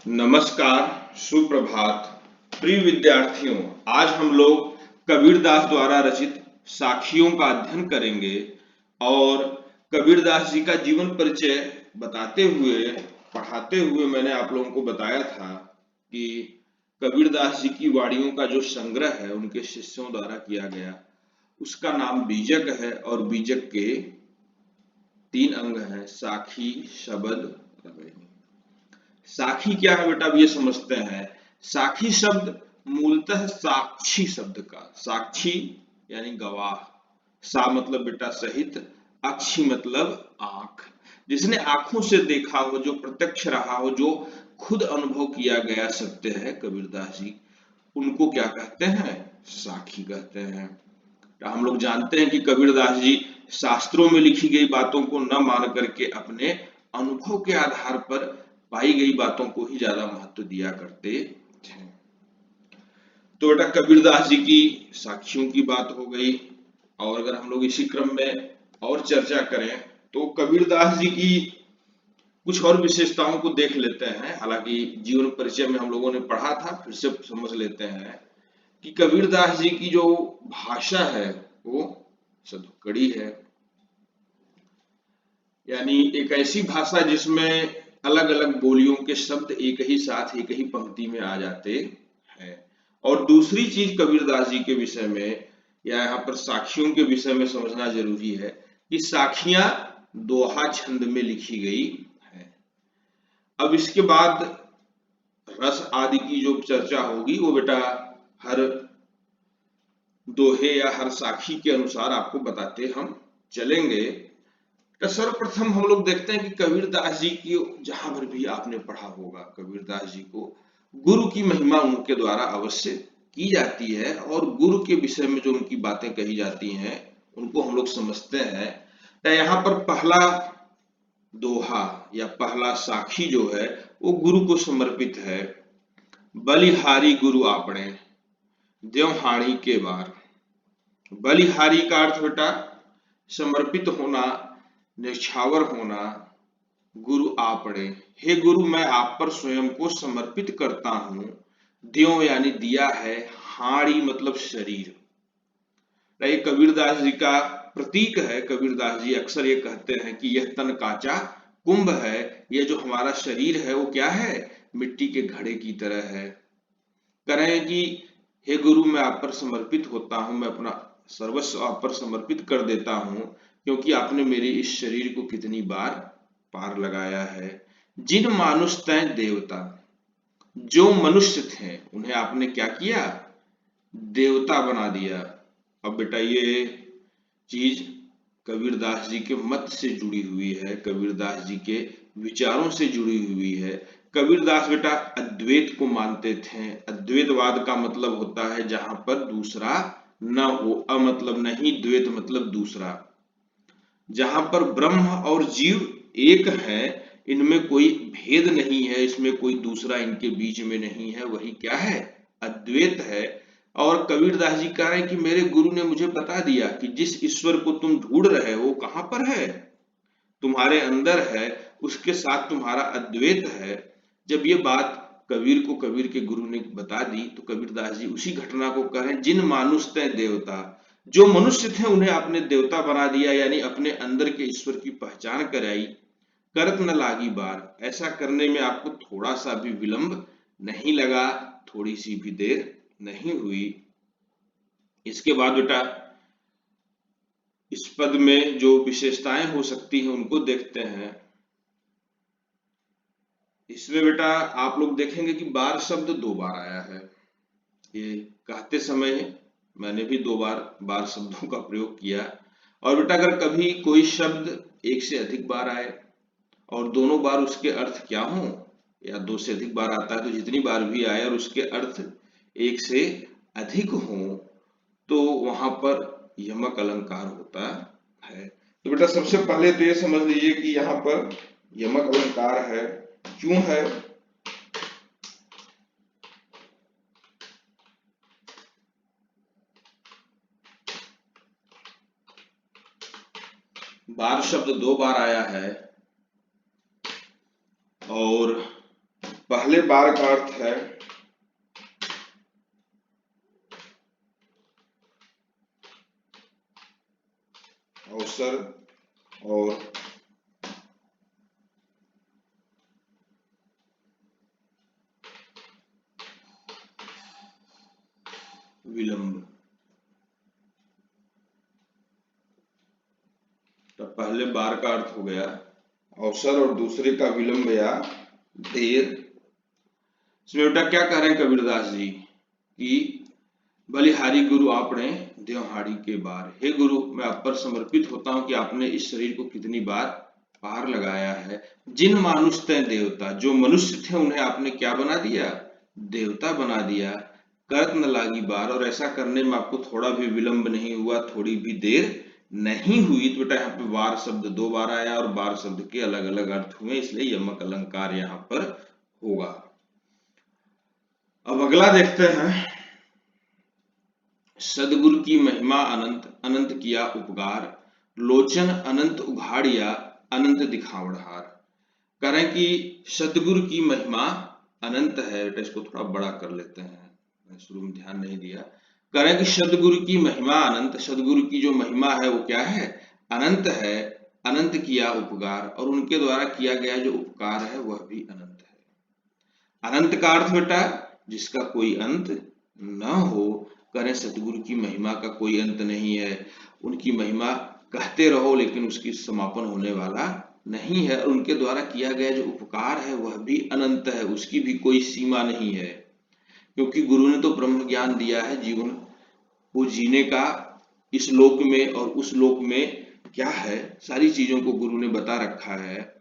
नमस्कार, सुप्रभात, प्रिय विद्यार्थियों। आज हम लोग कबीरदास द्वारा रचित साखियों का अध्ययन करेंगे और कबीरदास जी का जीवन परिचय बताते हुए पढ़ाते हुए मैंने आप लोगों को बताया था कि कबीरदास जी की वाणियों का जो संग्रह है उनके शिष्यों द्वारा किया गया, उसका नाम बीजक है और बीजक के 3 अंग हैं, साखी, शबद, रवेनी। साखी क्या है बेटा, अब ये समझते हैं। साखी शब्द मूलतः साक्षी शब्द का, साक्षी यानी गवाह, सा मतलब बेटा सहित, अक्षी मतलब आंख, जिसने आंखों से देखा हो, जो प्रत्यक्ष रहा हो, जो खुद अनुभव किया गया सत्य है कबीरदास जी, उनको क्या कहते हैं? साखी कहते हैं। हम लोग जानते हैं कि कबीरदास जी शास्त्रों में लिखी गई बातों को न मान करके अपने अनुभव के आधार पर पाई गई बातों को ही ज्यादा महत्व दिया करते थे। तो बेटा कबीरदास जी की साखियों की बात हो गई, और अगर हम लोग इसी क्रम में और चर्चा करें तो कबीरदास जी की कुछ और विशेषताओं को देख लेते हैं। हालांकि जीवन परिचय में हम लोगों ने पढ़ा था, फिर से समझ लेते हैं कि कबीरदास जी की जो भाषा है वो सधुकड़ी है, यानी एक ऐसी भाषा जिसमें अलग अलग बोलियों के शब्द एक ही साथ एक ही पंक्ति में आ जाते हैं। और दूसरी चीज कबीरदास जी के विषय में या यहाँ पर साखियों के विषय में समझना जरूरी है कि साखियां दोहा छंद में लिखी गई है। अब इसके बाद रस आदि की जो चर्चा होगी वो बेटा हर दोहे या हर साखी के अनुसार आपको बताते हम चलेंगे। तो सर्वप्रथम हम लोग देखते हैं कि कबीरदास जी की, जहां पर भी आपने पढ़ा होगा, कबीरदास जी को गुरु की महिमा उनके द्वारा अवश्य की जाती है और गुरु के विषय में जो उनकी बातें कही जाती हैं उनको हम लोग समझते हैं। तो यहाँ पर पहला दोहा या पहला साखी जो है वो गुरु को समर्पित है। बलिहारी गुरु आपने देवहाड़ी के बार। बलिहारी का अर्थ बेटा समर्पित होना, निछावर होना। गुरु आपने, हे गुरु मैं आप पर स्वयं को समर्पित करता हूं। द्यों यानी दिया है, हाड़ी मतलब शरीर। ये कबीरदास जी का प्रतीक है। कबीरदास जी अक्सर ये कहते हैं कि यह तन काचा कुंभ है, यह जो हमारा शरीर है वो क्या है? मिट्टी के घड़े की तरह है। करें कि हे गुरु मैं आप पर समर्पित होता हूं, मैं अपना सर्वस्व आप पर समर्पित कर देता हूं, क्योंकि आपने मेरे इस शरीर को कितनी बार पार लगाया है। जिन मानुष तय देवता, जो मनुष्य थे उन्हें आपने क्या किया? देवता बना दिया। अब बेटा ये चीज कबीरदास जी के मत से जुड़ी हुई है, कबीरदास जी के विचारों से जुड़ी हुई है। कबीरदास बेटा अद्वैत को मानते थे। अद्वैतवाद का मतलब होता है जहां पर दूसरा न हो, अमतलब नहीं, द्वैत मतलब दूसरा, जहां पर ब्रह्म और जीव एक है, इनमें कोई भेद नहीं है, इसमें कोई दूसरा इनके बीच में नहीं है, वही क्या है? अद्वैत है। और कबीरदास जी कह रहे हैं कि मेरे गुरु ने मुझे बता दिया कि जिस ईश्वर को तुम ढूंढ रहे हो कहां पर है? तुम्हारे अंदर है, उसके साथ तुम्हारा अद्वैत है। जब ये बात कबीर को कबीर के गुरु ने बता दी तो कबीरदास जी उसी घटना को कह रहे हैं, जिन मानुष तय देवता, जो मनुष्य थे उन्हें आपने देवता बना दिया, यानी अपने अंदर के ईश्वर की पहचान कराई। करत न लागी बार, ऐसा करने में आपको थोड़ा सा भी विलंब नहीं लगा, थोड़ी सी भी देर नहीं हुई। इसके बाद बेटा इस पद में जो विशेषताएं हो सकती हैं उनको देखते हैं। इसमें बेटा आप लोग देखेंगे कि बार शब्द 2 बार आया है। ये कहते समय मैंने भी 2 बार बार शब्दों का प्रयोग किया। और बेटा अगर कभी कोई शब्द एक से अधिक बार आए और दोनों बार उसके अर्थ क्या हो, या 2 से अधिक बार आता है तो जितनी बार भी आए और उसके अर्थ एक से अधिक हो तो वहां पर यमक अलंकार होता है। तो बेटा सबसे पहले तो ये समझ लीजिए कि यहाँ पर यमक अलंकार है। क्यों है? बार शब्द 2 बार आया है और पहले बार का अर्थ है अवसर और विलंब। तो पहले बार का अर्थ हो गया अवसर और दूसरे का विलंब या देर। इसमें बेटा क्या कह रहे हैं कबीरदास जी कि बलिहारी गुरु आपने देवहारी के बार, हे गुरु मैं आप पर समर्पित होता हूं कि आपने इस शरीर को कितनी बार पार लगाया है। जिन मानुष तय देवता, जो मनुष्य थे उन्हें आपने क्या बना दिया, देवता बना दिया। करत न लागी बार, और ऐसा करने में आपको थोड़ा भी विलंब नहीं हुआ, थोड़ी भी देर नहीं हुई। तो बेटा यहाँ पे वार शब्द 2 बार आया और बार शब्द के अलग अलग अर्थ हुए, इसलिए यमक अलंकार यहाँ पर होगा। अब अगला देखते हैं, सदगुरु की महिमा अनंत, अनंत किया उपकार, लोचन अनंत उघाड़िया, अनंत दिखावड़हार। कह रहे हैं कि सदगुरु की महिमा अनंत है। बेटा इसको थोड़ा बड़ा कर लेते हैं, मैं शुरू में ध्यान नहीं दिया। कह रहे हैं कि सदगुरु की महिमा अनंत, सदगुरु की जो महिमा है वो क्या है, अनंत है। अनंत किया उपकार, और उनके द्वारा किया गया जो उपकार है वह भी अनंत है। अनंत का अर्थ बेटा जिसका कोई अंत न हो। करें सतगुरु की महिमा का कोई अंत नहीं है, उनकी महिमा कहते रहो लेकिन उसकी समापन होने वाला नहीं है। और उनके द्वारा किया गया जो उपकार है वह भी अनंत है, उसकी भी कोई सीमा नहीं है। क्योंकि गुरु ने तो ब्रह्म ज्ञान दिया है, जीवन को जीने का इस लोक में और उस लोक में क्या है, सारी चीजों को गुरु ने बता रखा है।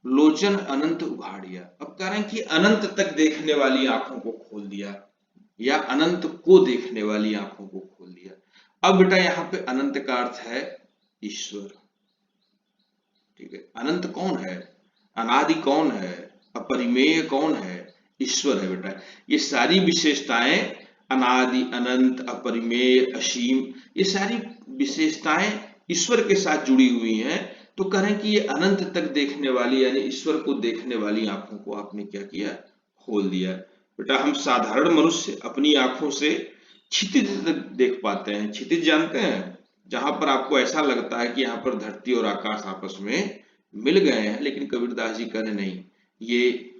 लोचन अनंत उघाड़िया, अब कह रहे हैं कि अनंत तक देखने वाली आंखों को खोल दिया, या अनंत को देखने वाली आंखों को खोल दिया। अब बेटा यहाँ पे अनंत का अर्थ है ईश्वर। ठीक है, अनंत कौन है, अनादि कौन है, अपरिमेय कौन है, ईश्वर है बेटा। ये सारी विशेषताएं अनादि, अनंत, अपरिमेय, असीम, ये सारी विशेषताएं ईश्वर के साथ जुड़ी हुई हैं। तो कह रहे हैं कि ये अनंत तक देखने वाली यानी ईश्वर को देखने वाली आंखों को आपने क्या किया, खोल दिया। बेटा हम साधारण मनुष्य अपनी आंखों से क्षितिज तक देख पाते हैं। क्षितिज जानते हैं, जहां पर आपको ऐसा लगता है कि यहाँ पर धरती और आकाश आपस में मिल गए हैं। लेकिन कबीरदास जी कह रहे नहीं, ये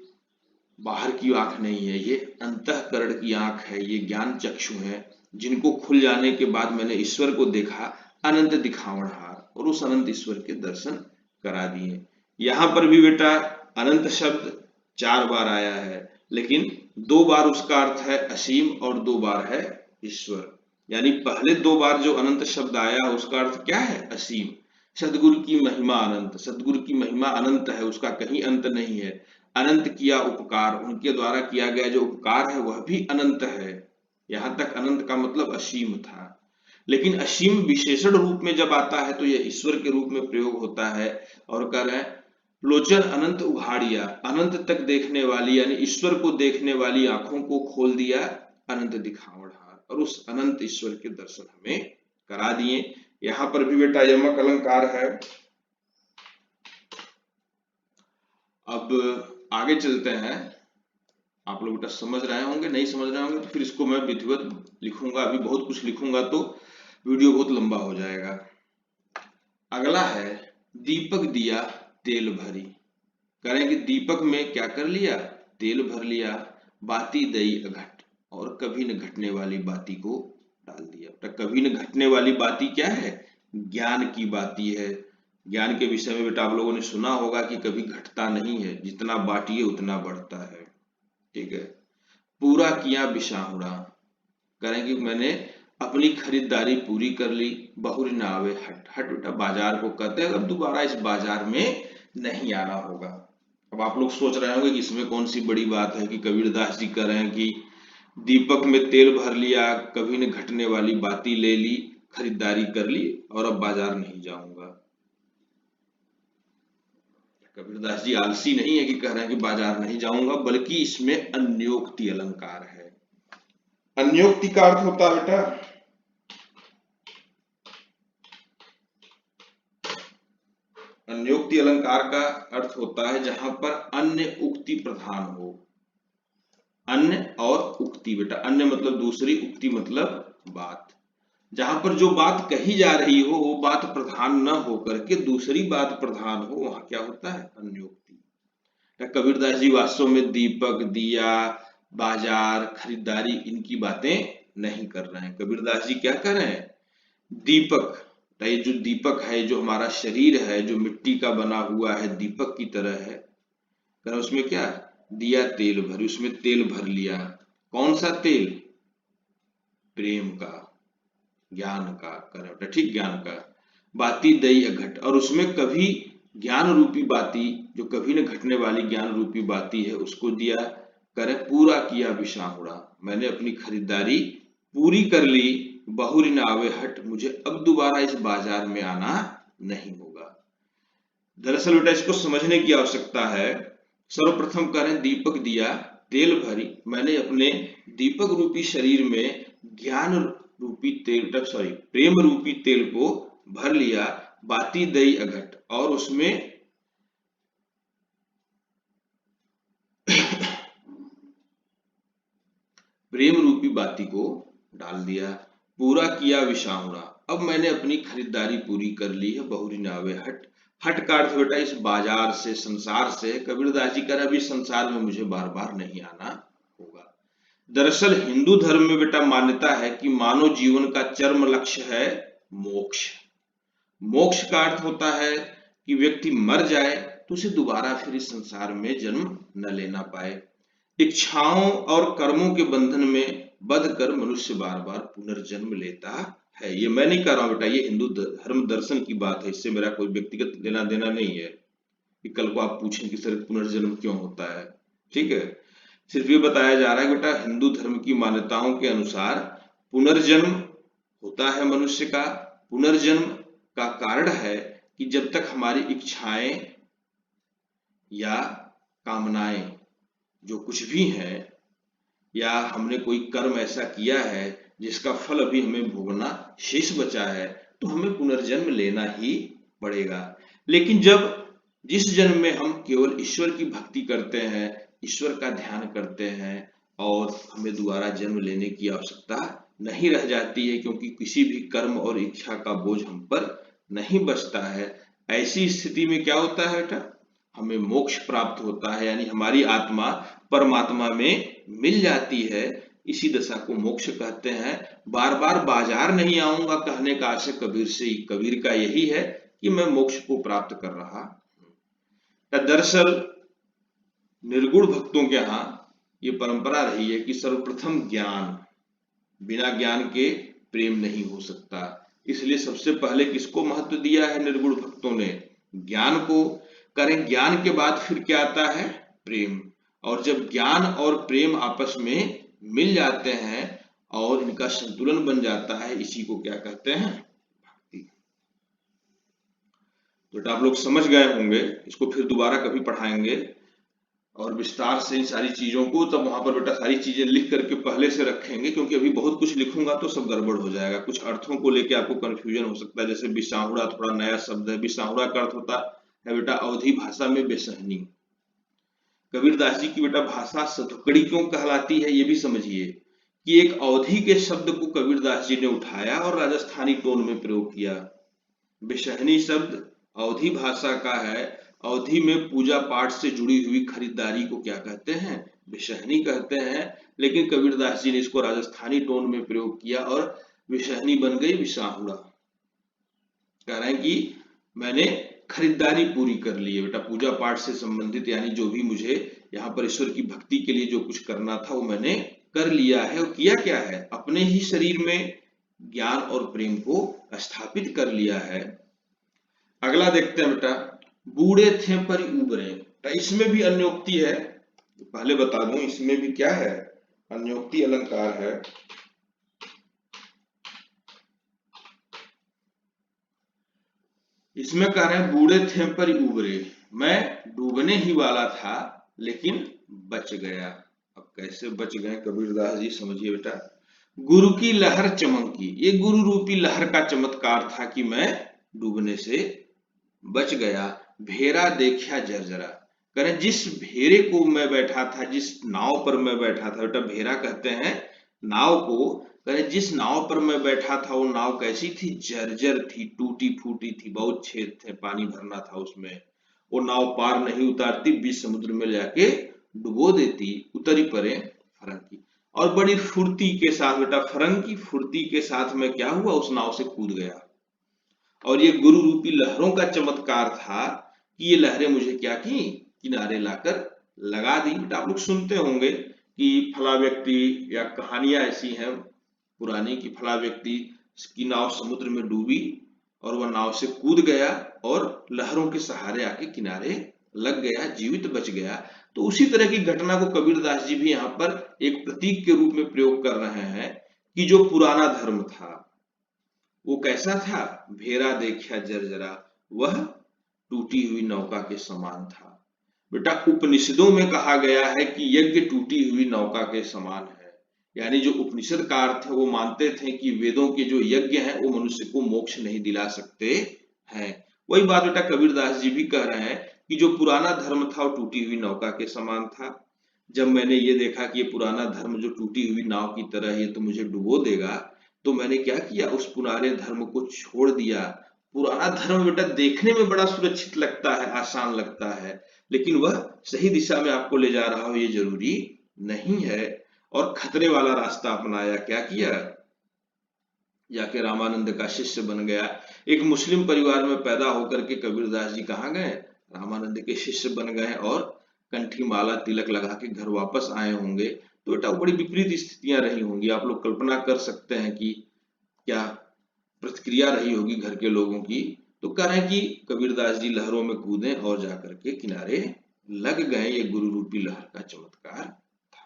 बाहर की आंख नहीं है, ये अंतःकरण की आंख है, ये ज्ञान चक्षु है, जिनको खुल जाने के बाद मैंने ईश्वर को देखा अनंत दिखावनहार, और उस अनंत ईश्वर के दर्शन करा दिए। यहां पर भी बेटा अनंत शब्द 4 बार आया है, लेकिन 2 बार उसका अर्थ है असीम और 2 बार है ईश्वर। यानी पहले 2 बार जो अनंत शब्द आया उसका अर्थ क्या है, असीम। सदगुरु की महिमा अनंत, सदगुरु की महिमा अनंत है, उसका कहीं अंत नहीं है। अनंत किया उपकार, उनके द्वारा किया गया जो उपकार है वह भी अनंत है। यहां तक अनंत का मतलब असीम था, लेकिन असीम विशेषण रूप में जब आता है तो यह ईश्वर के रूप में प्रयोग होता है। और कह रहे हैं लोचन अनंत उघाड़िया, अनंत तक देखने वाली यानी ईश्वर को देखने वाली आंखों को खोल दिया, अनंत दिखावनहार, और उस अनंत ईश्वर के दर्शन हमें करा दिए। यहां पर भी बेटा यमक अलंकार है। अब आगे चलते हैं, आप लोग बेटा समझ रहे होंगे, नहीं समझ रहे होंगे तो फिर इसको मैं विधिवत लिखूंगा, अभी बहुत कुछ लिखूंगा तो वीडियो बहुत लंबा हो जाएगा। अगला है दीपक दिया तेल भरी। करें कि दीपक में क्या कर लिया, तेल भर लिया, बाती दई अघट, और कभी न घटने वाली बाती को डाल दिया। तो कभी न घटने वाली बाती क्या है, ज्ञान की बाती है। ज्ञान के विषय में बेटा आप लोगों ने सुना होगा कि कभी घटता नहीं है, जितना बांटिए उतना बढ़ता है। ठीक है, पूरा किया बिशाहुड़ा, करेंगे मैंने अपनी खरीदारी पूरी कर ली, बहुरी ना आवे हट। हट बेटा बाजार को कहते हैं, अब दोबारा इस बाजार में नहीं आना होगा। अब आप लोग सोच रहे होंगे कि इसमें कौन सी बड़ी बात है कि कबीरदास जी कह रहे हैं कि दीपक में तेल भर लिया, कभी न घटने वाली बाती ले ली, खरीदारी कर ली और अब बाजार नहीं जाऊंगा। कबीरदास जी आलसी नहीं है कि कह रहे हैं कि बाजार नहीं जाऊंगा, बल्कि इसमें अन्योक्ति अलंकार है। अन्योक्ति का अर्थ होता है बेटा अन्योक्ति अलंकार का अर्थ होता है जहां पर अन्य उक्ति प्रधान हो। अन्य और उक्ति। बेटा अन्य मतलब दूसरी, उक्ति मतलब बात। जहां पर जो बात कही जा रही हो वो बात प्रधान न होकर के दूसरी बात प्रधान हो, वहां क्या होता है? अन्योक्ति। कबीरदास जी वास्तव में दीपक, दिया, बाजार, खरीदारी इनकी बातें नहीं कर रहे हैं। कबीरदास जी क्या कर रहे हैं? दीपक, ये जो दीपक है, जो हमारा शरीर है, जो मिट्टी का बना हुआ है, दीपक की तरह है। उसमें क्या दिया? तेल भरी, उसमें तेल भर लिया। कौन सा तेल? प्रेम का, ज्ञान का। करेक्ट, ठीक, ज्ञान का। बाती दई अघट, और उसमें कभी ज्ञान रूपी बाती, जो कभी न घटने वाली ज्ञान रूपी बाती है, उसको दिया। करे पूरा किया विसाहुड़ा, मैंने अपनी खरीदारी पूरी कर ली। बहुरी न आवे हट, मुझे अब दोबारा इस बाजार में आना नहीं होगा। दरअसल बेटा इसको समझने की आवश्यकता है। सर्वप्रथम करें दीपक दिया, तेल भरी, मैंने अपने दीपक रूपी शरीर में ज्ञान रूपी तेल, सॉरी प्रेम रूपी तेल को भर लिया। बाती दई अघट, और उसमें प्रेम रूपी बाती को डाल दिया। पूरा किया विसाहुड़ा, अब मैंने अपनी खरीदारी पूरी कर ली है। बहुरी नावे हट, हट का अर्थ बेटा इस बाजार से, संसार से। कबीरदास जी कह रहे अभी संसार में मुझे बार बार नहीं आना होगा। दरअसल हिंदू धर्म में बेटा मान्यता है कि मानव जीवन का चरम लक्ष्य है मोक्ष। मोक्ष का अर्थ होता है कि व्यक्ति मर जाए तो उसे दोबारा फिर इस संसार में जन्म न लेना पाए। इच्छाओं और कर्मों के बंधन में बंध कर मनुष्य बार बार पुनर्जन्म लेता है। ये मैं नहीं कह रहा हूं बेटा, ये हिंदू धर्म दर्शन की बात है, इससे मेरा कोई व्यक्तिगत लेना देना नहीं है कि कल को आप पूछें कि सर पुनर्जन्म क्यों होता है। ठीक है, सिर्फ ये बताया जा रहा है बेटा हिंदू धर्म की मान्यताओं के अनुसार पुनर्जन्म होता है मनुष्य का। पुनर्जन्म का कारण है कि जब तक हमारी इच्छाएं या कामनाएं जो कुछ भी है, या हमने कोई कर्म ऐसा किया है जिसका फल अभी हमें भोगना शेष बचा है, तो हमें पुनर्जन्म लेना ही पड़ेगा। लेकिन जब जिस जन्म में हम केवल ईश्वर की भक्ति करते हैं, ईश्वर का ध्यान करते हैं, और हमें दोबारा जन्म लेने की आवश्यकता नहीं रह जाती है, क्योंकि किसी भी कर्म और इच्छा का बोझ हम पर नहीं बचता है, ऐसी स्थिति में क्या होता है बेटा? हमें मोक्ष प्राप्त होता है, यानी हमारी आत्मा परमात्मा में मिल जाती है। इसी दशा को मोक्ष कहते हैं। बार बार बाजार नहीं आऊंगा कहने का आशय कबीर का यही है कि मैं मोक्ष को प्राप्त कर रहा हूं। दरअसल निर्गुण भक्तों के यहाँ ये परंपरा रही है कि सर्वप्रथम ज्ञान, बिना ज्ञान के प्रेम नहीं हो सकता। इसलिए सबसे पहले किसको महत्व दिया है निर्गुण भक्तों ने? ज्ञान को। करें ज्ञान के बाद फिर क्या आता है? प्रेम। और जब ज्ञान और प्रेम आपस में मिल जाते हैं और इनका संतुलन बन जाता है, इसी को क्या कहते हैं? भक्ति। तो आप लोग समझ गए होंगे, इसको फिर दोबारा कभी पढ़ाएंगे और विस्तार से इन सारी चीजों को। तब वहां पर बेटा सारी चीजें लिख करके पहले से रखेंगे, क्योंकि अभी बहुत कुछ लिखूंगा तो सब गड़बड़ हो जाएगा। कुछ अर्थों को लेके आपको कंफ्यूजन हो सकता है। जैसे विसाहुड़ा थोड़ा नया शब्द है। विसाहुड़ा का अर्थ होता है बेटा अवधी भाषा में बेसहनी। कबीरदास जी की बेटा भाषा सधुकड़ी क्यों कहलाती है, ये भी समझिए कि एक अवधी के शब्द को कबीरदास जी ने उठाया और राजस्थानी टोन में प्रयोग किया। बेसहनी शब्द अवधी भाषा का है। अवधी में पूजा पाठ से जुड़ी हुई खरीदारी को क्या कहते हैं? बेसहनी कहते हैं। लेकिन कबीरदास जी ने इसको राजस्थानी टोन में प्रयोग किया और बेसहनी बन गई विसाहुड़ा। कह रहे हैं कि मैंने खरीदारी पूरी कर ली है बेटा, पूजा पाठ से संबंधित, यानी जो भी मुझे यहाँ पर ईश्वर की भक्ति के लिए जो कुछ करना था वो मैंने कर लिया है। और किया क्या है? अपने ही शरीर में ज्ञान और प्रेम को स्थापित कर लिया है। अगला देखते हैं बेटा, बूढ़े थे पर उबरे। इसमें भी अन्योक्ति है, पहले बता दूं इसमें भी क्या है? अन्योक्ति अलंकार है। इसमें कह रहे हैं बूढ़े थे पर उबरे, मैं डूबने ही वाला था लेकिन बच गया। अब कैसे बच गए कबीरदास जी, समझिए बेटा। गुरु की लहर चमकी, ये गुरु रूपी लहर का चमत्कार था कि मैं डूबने से बच गया। भेरा देखा जर्जरा। कह रहे जिस भेरे को मैं बैठा था, जिस नाव पर मैं बैठा था, बेटा भेरा कहते हैं नाव को, कह रहे जिस नाव पर मैं बैठा था वो नाव कैसी थी, जर्जर थी, टूटी फूटी थी, बहुत छेद थे, पानी भरना था उसमें, वो नाव पार नहीं उतारती, बीच समुद्र में जाके डुबो देती, उतरी परे फरंगी। और बड़ी फुर्ती के साथ बेटा फरंगी फुर्ती के साथ में क्या हुआ, उस नाव से कूद गया। और ये गुरु रूपी लहरों का चमत्कार था कि ये लहरें मुझे क्या की, किनारे लाकर लगा दी। बेटा आप लोग सुनते होंगे कि फला व्यक्ति, या कहानियां ऐसी हैं पुरानी की फला व्यक्ति की नाव समुद्र में डूबी और वह नाव से कूद गया और लहरों के सहारे आके किनारे लग गया, जीवित बच गया। तो उसी तरह की घटना को कबीरदास जी भी यहाँ पर एक प्रतीक के रूप में प्रयोग कर रहे हैं कि जो पुराना धर्म था वो कैसा था, भेरा देखा जर्जरा, वह टूटी हुई नौका के समान था। बेटा उपनिषदों में कहा गया है कि यज्ञ टूटी हुई नौका के समान है, यानी जो उपनिषदकार थे वो मानते थे कि वेदों के जो यज्ञ हैं वो मनुष्य को मोक्ष नहीं दिला सकते हैं। वही बात बेटा कबीरदास जी भी कह रहे हैं कि जो पुराना धर्म था वो टूटी हुई नौका के समान था। जब मैंने ये देखा कि ये पुराना धर्म जो टूटी हुई नाव की तरह है, ये तो मुझे डुबो देगा, तो मैंने क्या किया, उस पुराने धर्म को छोड़ दिया। पुराना धर्म बेटा देखने में बड़ा सुरक्षित लगता है, आसान लगता है, लेकिन वह सही दिशा में आपको ले जा रहा हो ये जरूरी नहीं है। और खतरे वाला रास्ता अपनाया, क्या किया, जाके रामानंद का शिष्य बन गया। एक मुस्लिम परिवार में पैदा होकर के कबीरदास जी कहाँ गए, रामानंद के शिष्य बन गए और कंठी माला तिलक लगा के घर वापस आए होंगे। तो बेटा बड़ी विपरीत स्थितियां रही होंगी, आप लोग कल्पना कर सकते हैं कि क्या प्रतिक्रिया रही होगी घर के लोगों की। तो कह रहे हैं कि कबीरदास जी लहरों में कूदे और जाकर के किनारे लग गए, ये गुरु रूपी लहर का चमत्कार था।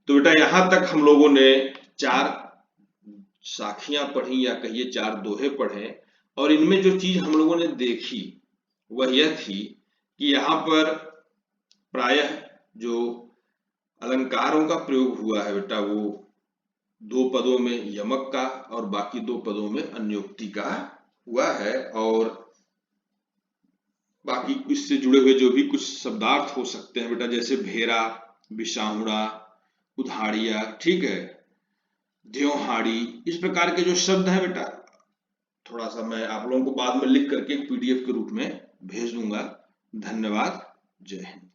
तो बेटा यहां तक हम लोगों ने 4 साखियां पढ़ी, या कहिए 4 दोहे पढ़े, और इनमें जो चीज हम लोगों ने देखी वह यह थी कि यहाँ पर प्रायः जो अलंकारों का प्रयोग हुआ है बेटा वो 2 पदों में यमक का और बाकी 2 पदों में अन्योक्ति का हुआ है। और बाकी इससे जुड़े हुए जो भी कुछ शब्दार्थ हो सकते हैं बेटा, जैसे भेरा, बिसाहुड़ा, उधाड़िया, ठीक है, द्योहाड़ी, इस प्रकार के जो शब्द हैं बेटा, थोड़ा सा मैं आप लोगों को बाद में लिख करके पीडीएफ के रूप में भेज दूंगा। धन्यवाद, जय हिंद।